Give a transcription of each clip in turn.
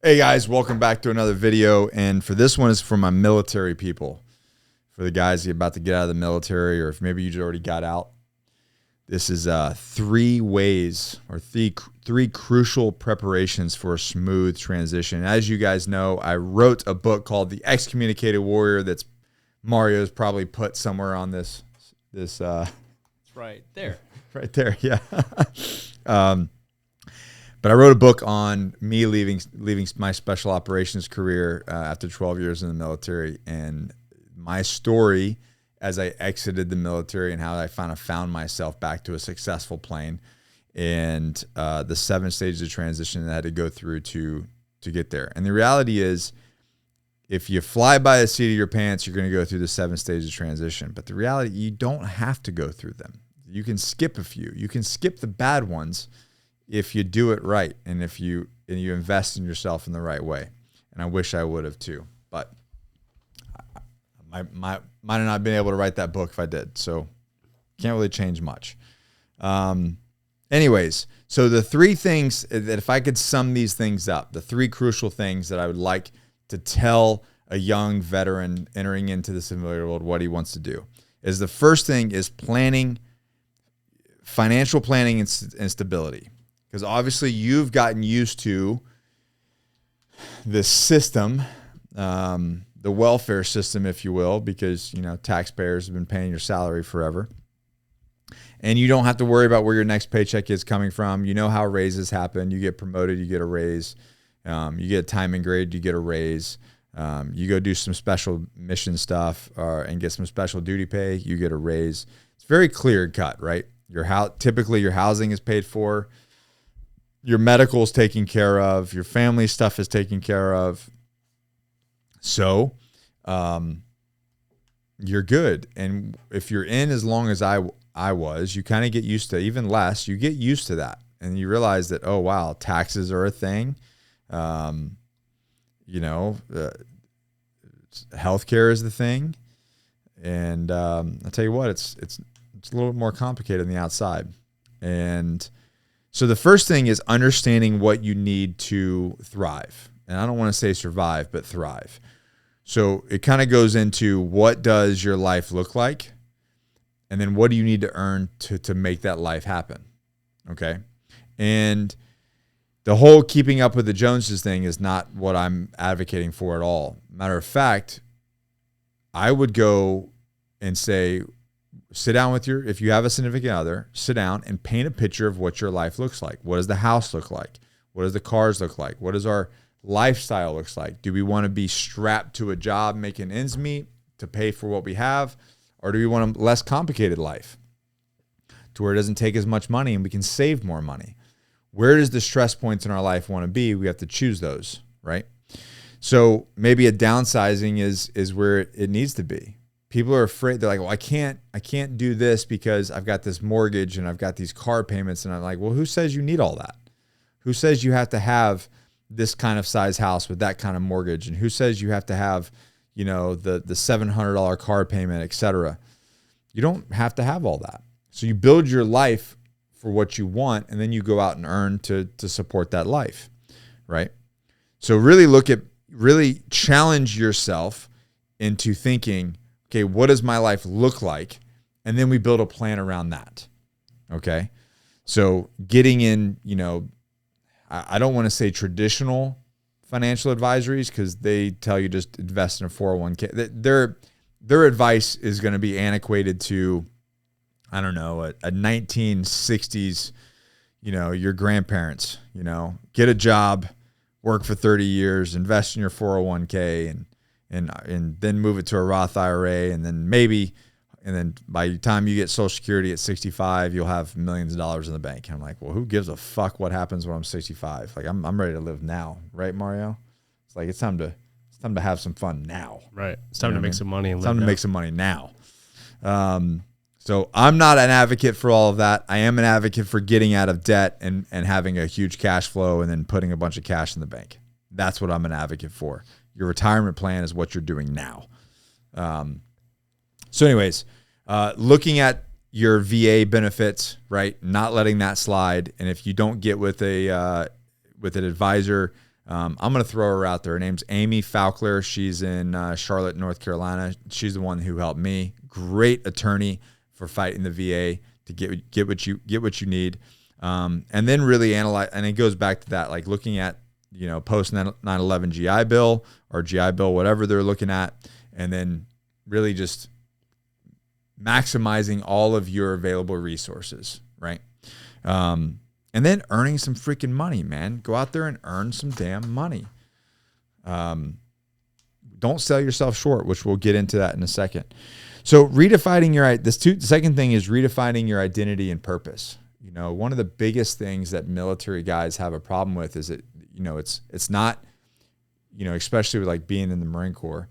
Hey guys, welcome back to another video. And for this one is for my military people, for the guys about to get out of the military, or if maybe you already got out. This is three ways or three crucial preparations for a smooth transition. As you guys know, I wrote a book called The Excommunicated Warrior that's Mario's probably put somewhere on this. It's right there. Right there, yeah. But I wrote a book on me leaving my special operations career after 12 years in the military, and my story as I exited the military and how I found myself back to a successful plane, and the 7 stages of transition that I had to go through to get there. And the reality is, if you fly by the seat of your pants, you're going to go through the 7 stages of transition. But the reality, you don't have to go through them. You can skip a few. You can skip the bad ones if you do it right, and if you invest in yourself in the right way. And I wish I would have too, but I might have not been able to write that book if I did. So can't really change much. Anyways, so the 3 things that, if I could sum these things up, the 3 crucial things that I would like to tell a young veteran entering into the civilian world what he wants to do, is the first thing is planning, financial planning and stability. Because obviously you've gotten used to the system, the welfare system, if you will, because, you know, taxpayers have been paying your salary forever. And you don't have to worry about where your next paycheck is coming from. You know how raises happen. You get promoted, you get a raise. You get a time and grade, you get a raise. You go do some special mission stuff and get some special duty pay, you get a raise. It's very clear cut, right? Typically your housing is paid for. Your medical is taken care of. Your family stuff is taken care of. So you're good. And if you're in as long as I was, you kind of get used to, even less, you get used to that. And you realize that, oh, wow, taxes are a thing. Healthcare is the thing. And I'll tell you what, it's a little more complicated on the outside. And so the first thing is understanding what you need to thrive. And I don't want to say survive, but thrive. So it kind of goes into, what does your life look like? And then what do you need to earn to make that life happen? Okay. And the whole keeping up with the Joneses thing is not what I'm advocating for at all. Matter of fact, I would go and say, sit down with if you have a significant other, sit down and paint a picture of what your life looks like. What does the house look like? What does the cars look like? What does our lifestyle looks like? Do we want to be strapped to a job making ends meet to pay for what we have? Or do we want a less complicated life to where it doesn't take as much money and we can save more money? Where does the stress points in our life want to be? We have to choose those, right? So maybe a downsizing is where it needs to be. People are afraid. They're like, well, I can't do this because I've got this mortgage and I've got these car payments. And I'm like, well, who says you need all that? Who says you have to have this kind of size house with that kind of mortgage? And who says you have to have, the $700 car payment, et cetera? You don't have to have all that. So you build your life for what you want, and then you go out and earn to support that life, right? So really challenge yourself into thinking, okay, what does my life look like? And then we build a plan around that. Okay. So getting in, I don't want to say traditional financial advisories, because they tell you just invest in a 401k. Their advice is going to be antiquated to, I don't know, a 1960s, your grandparents, get a job, work for 30 years, invest in your 401k, and then move it to a Roth IRA, and then by the time you get Social Security at 65, you'll have millions of dollars in the bank. And I'm like, well, who gives a fuck what happens when I'm 65? Like, I'm ready to live now, right, Mario? It's like, it's time to have some fun now. Right. It's time to make some money and live. Time to make some money now. So I'm not an advocate for all of that. I am an advocate for getting out of debt and having a huge cash flow and then putting a bunch of cash in the bank. That's what I'm an advocate for. Your retirement plan is what you're doing now. So anyways, looking at your VA benefits, right? Not letting that slide. And if you don't get with an advisor, I'm going to throw her out there. Her name's Amy Faulkner. She's in Charlotte, North Carolina. She's the one who helped me. Great attorney for fighting the VA to get what you need. And then really analyze. And it goes back to that, like looking at, post 9/11 GI Bill or GI Bill, whatever they're looking at, and then really just maximizing all of your available resources, right? And then earning some freaking money, man. Go out there and earn some damn money. Don't sell yourself short, which we'll get into that in a second. So redefining the second thing is redefining your identity and purpose. One of the biggest things that military guys have a problem with is that, it's not, especially with like being in the Marine Corps,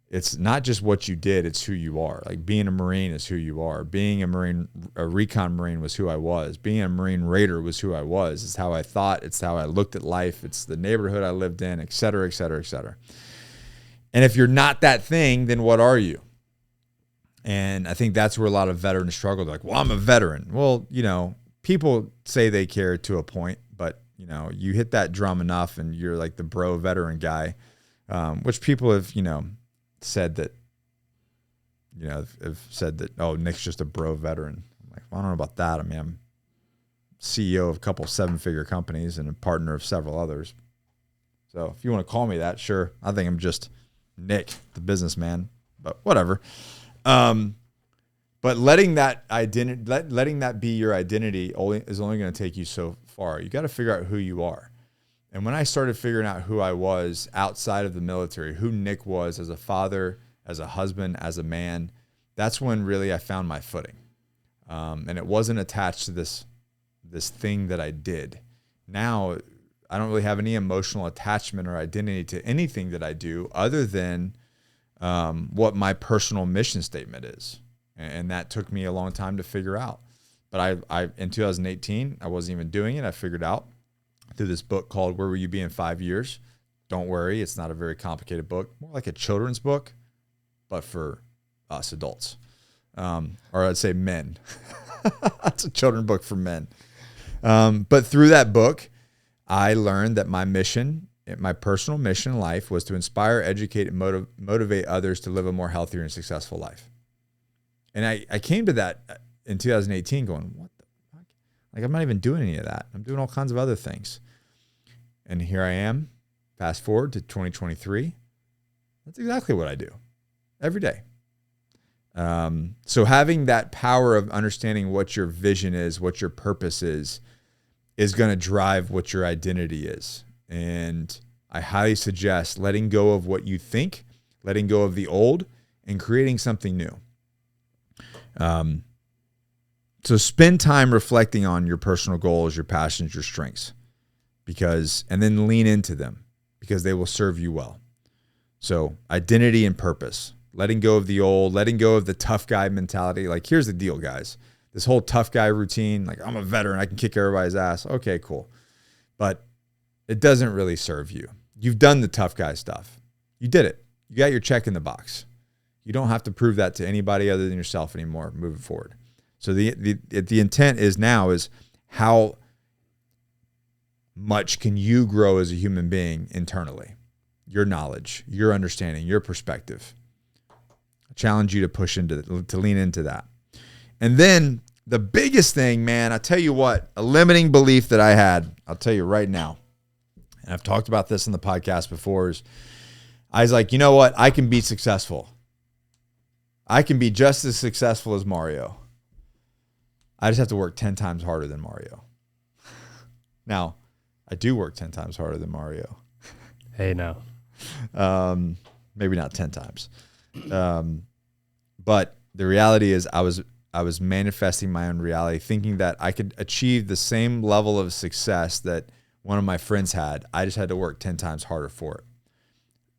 it's not just what you did, it's who you are. Like being a Marine is who you are. Being a Recon Marine was who I was. Being a Marine Raider was who I was. It's how I thought. It's how I looked at life. It's the neighborhood I lived in, et cetera, et cetera, et cetera. And if you're not that thing, then what are you? And I think that's where a lot of veterans struggle. They're like, well, I'm a veteran. Well, people say they care to a point, but, you hit that drum enough and you're like the bro veteran guy, which people have, said that, have said that, oh, Nick's just a bro veteran. I'm like, well, I don't know about that. I mean, I'm CEO of a couple 7-figure companies and a partner of several others. So if you want to call me that, sure. I think I'm just Nick, the businessman, but whatever. But letting that be your identity is only going to take you so far. You got to figure out who you are. And when I started figuring out who I was outside of the military, who Nick was as a father, as a husband, as a man, that's when really I found my footing. And it wasn't attached to this thing that I did. Now, I don't really have any emotional attachment or identity to anything that I do other than what my personal mission statement is. And that took me a long time to figure out. But I in 2018, I wasn't even doing it. I figured out through this book called Where Will You Be in 5 Years? Don't worry, it's not a very complicated book. More like a children's book, but for us adults. Or I'd say men. It's a children's book for men. But through that book, I learned that my personal mission in life was to inspire, educate, and motivate others to live a more healthier and successful life. And I came to that in 2018 going, what the fuck? Like, I'm not even doing any of that. I'm doing all kinds of other things. And here I am, fast forward to 2023. That's exactly what I do every day. So having that power of understanding what your vision is, what your purpose is going to drive what your identity is. And I highly suggest letting go of what you think, letting go of the old, and creating something new. So spend time reflecting on your personal goals, your passions, your strengths, and then lean into them because they will serve you well. So identity and purpose, letting go of the old, letting go of the tough guy mentality. Like, here's the deal, guys. This whole tough guy routine, like, I'm a veteran, I can kick everybody's ass. Okay, cool. But it doesn't really serve you. You've done the tough guy stuff. You did it. You got your check in the box. You don't have to prove that to anybody other than yourself anymore moving forward. So the intent is how much can you grow as a human being internally? Your knowledge, your understanding, your perspective. I challenge you to lean into that. And then the biggest thing, man, I tell you what, a limiting belief that I had, I'll tell you right now, and I've talked about this in the podcast before, is I was like, you know what? I can be successful. I can be just as successful as Mario. I just have to work 10 times harder than Mario. Now, I do work 10 times harder than Mario. Hey, no. Maybe not 10 times. But the reality is I was manifesting my own reality, thinking that I could achieve the same level of success that one of my friends had. I just had to work 10 times harder for it.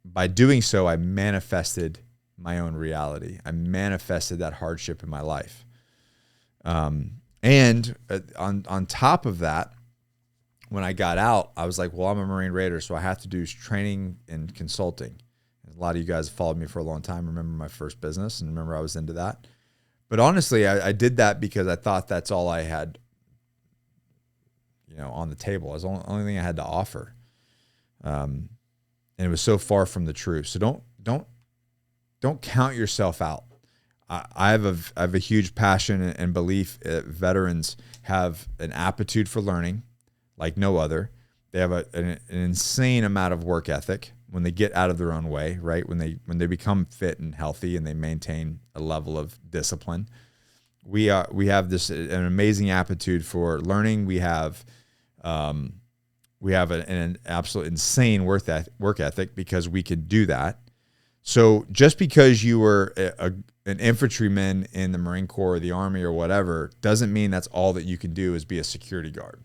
By doing so, I manifested my own reality. I manifested that hardship in my life. And on top of that, when I got out, I was like, well, I'm a Marine Raider, so I have to do training and consulting. A lot of you guys followed me for a long time. Remember my first business, and remember I was into that. But honestly, I did that because I thought that's all I had, on the table. It was the only thing I had to offer. And it was so far from the truth. So don't count yourself out. I have a huge passion and belief that veterans have an aptitude for learning like no other. They have an insane amount of work ethic when they get out of their own way, right? When they become fit and healthy and they maintain a level of discipline. We have an amazing aptitude for learning. We have an absolute insane work ethic because we can do that. So just because you were an infantryman in the Marine Corps or the Army or whatever doesn't mean that's all that you can do is be a security guard.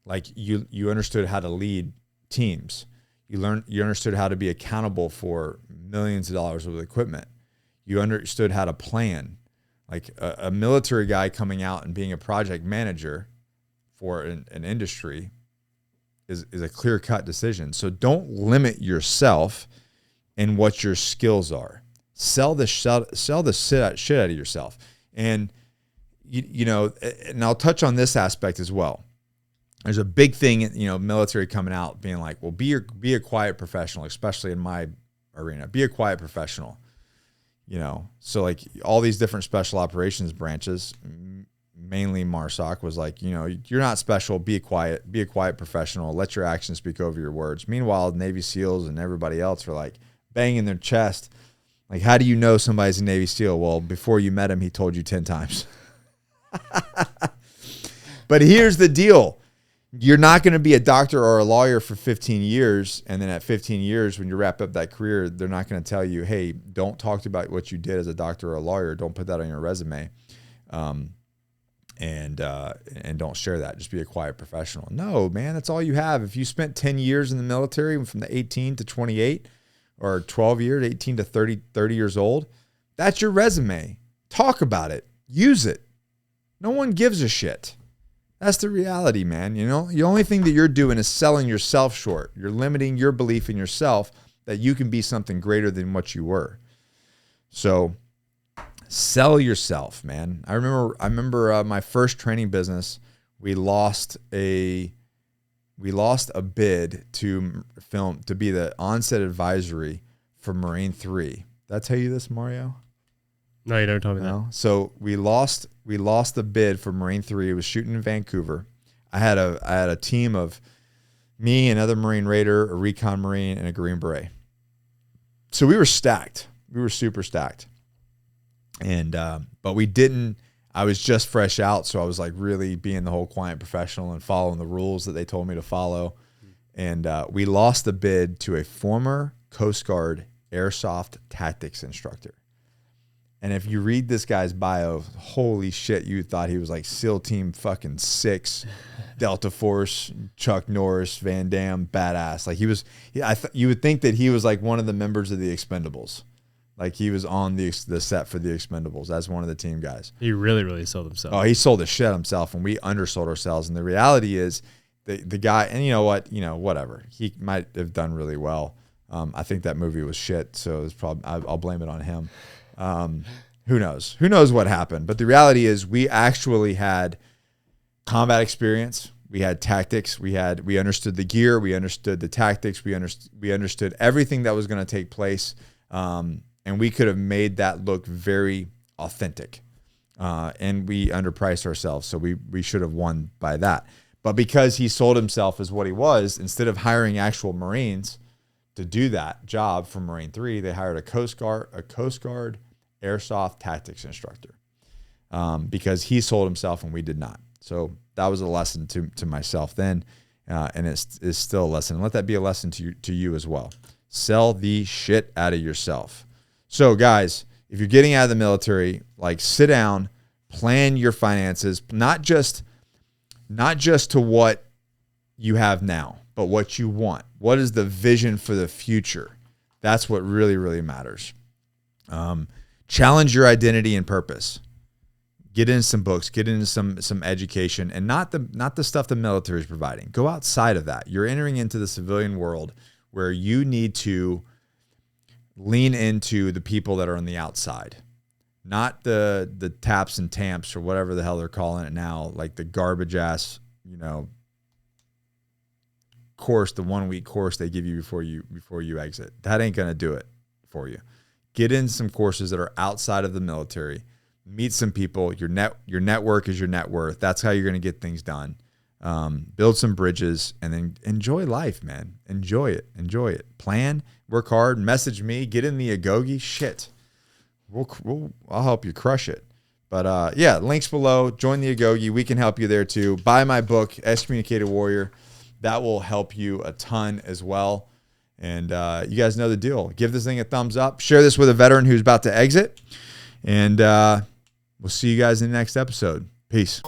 Like you understood how to lead teams. You understood how to be accountable for millions of dollars of equipment. You understood how to plan. Like a military guy coming out and being a project manager for an industry is a clear-cut decision. So don't limit yourself in what your skills are. Sell the shit out of yourself. And and I'll touch on this aspect as well. There's a big thing, military coming out being like, well, be a quiet professional, especially in my arena. Be a quiet professional. So like all these different special operations branches, mainly MARSOC, was like, you're not special. Be a quiet professional. Let your actions speak over your words. Meanwhile, Navy SEALs and everybody else are like banging their chest. Like, how do you know somebody's a Navy SEAL? Well, before you met him, he told you 10 times. But here's the deal. You're not going to be a doctor or a lawyer for 15 years. And then at 15 years, when you wrap up that career, they're not going to tell you, hey, don't talk about what you did as a doctor or a lawyer. Don't put that on your resume. And don't share that. Just be a quiet professional. No, man, that's all you have. If you spent 10 years in the military from the 18 to 28 or 12 years, 18 to 30 years old, that's your resume. Talk about it. Use it. No one gives a shit. That's the reality, man. The only thing that you're doing is selling yourself short. You're limiting your belief in yourself that you can be something greater than what you were. So sell yourself, man. I remember my first training business. We lost a bid to be the onset advisory for Marine 3. Did I tell you this, Mario? No, you never told me that. So we lost the bid for Marine 3. It was shooting in Vancouver. I had a team of me, another Marine Raider, a Recon Marine, and a Green Beret. So we were stacked. We were super stacked. And but we didn't. I was just fresh out, so I was like really being the whole quiet professional and following the rules that they told me to follow. And we lost the bid to a former Coast Guard airsoft tactics instructor. And if you read this guy's bio, holy shit, you thought he was like SEAL Team fucking 6, Delta Force, Chuck Norris, Van Damme, badass. Like you would think that he was like one of the members of the Expendables. Like he was on the set for the Expendables as one of the team guys. He really, really sold himself. Oh, he sold the shit himself, and we undersold ourselves. And the reality is the guy, and you know what, whatever. He might have done really well. I think that movie was shit, so it's probably I'll blame it on him. Who knows? Who knows what happened? But the reality is we actually had combat experience. We had tactics. We understood the gear. We understood the tactics. We understood everything that was going to take place. And we could have made that look very authentic. And we underpriced ourselves. So we should have won by that. But because he sold himself as what he was, instead of hiring actual Marines to do that job for Marine 3, they hired a Coast Guard airsoft tactics instructor because he sold himself and we did not. So that was a lesson to myself then, and it's still a lesson. Let that be a lesson to you as well. Sell the shit out of yourself. So guys, if you're getting out of the military, like sit down, plan your finances, not just to what you have now, but what you want. What is the vision for the future? That's what really, really matters. Challenge your identity and purpose. Get into some books, get into some education, and not the stuff the military is providing. Go outside of that. You're entering into the civilian world where you need to lean into the people that are on the outside, not the taps and tamps or whatever the hell they're calling it now, like the garbage ass, course, the 1 week course they give you before you exit. That ain't going to do it for you. Get in some courses that are outside of the military. Meet some people. Your network is your net worth. That's how you're going to get things done. Build some bridges, and then enjoy life, man. Enjoy it. Plan, work hard, message me, get in the Agogi. Shit. I'll help you crush it. But yeah, links below. Join the Agogi. We can help you there too. Buy my book, Excommunicated Warrior. That will help you a ton as well. And you guys know the deal. Give this thing a thumbs up. Share this with a veteran who's about to exit. And we'll see you guys in the next episode. Peace.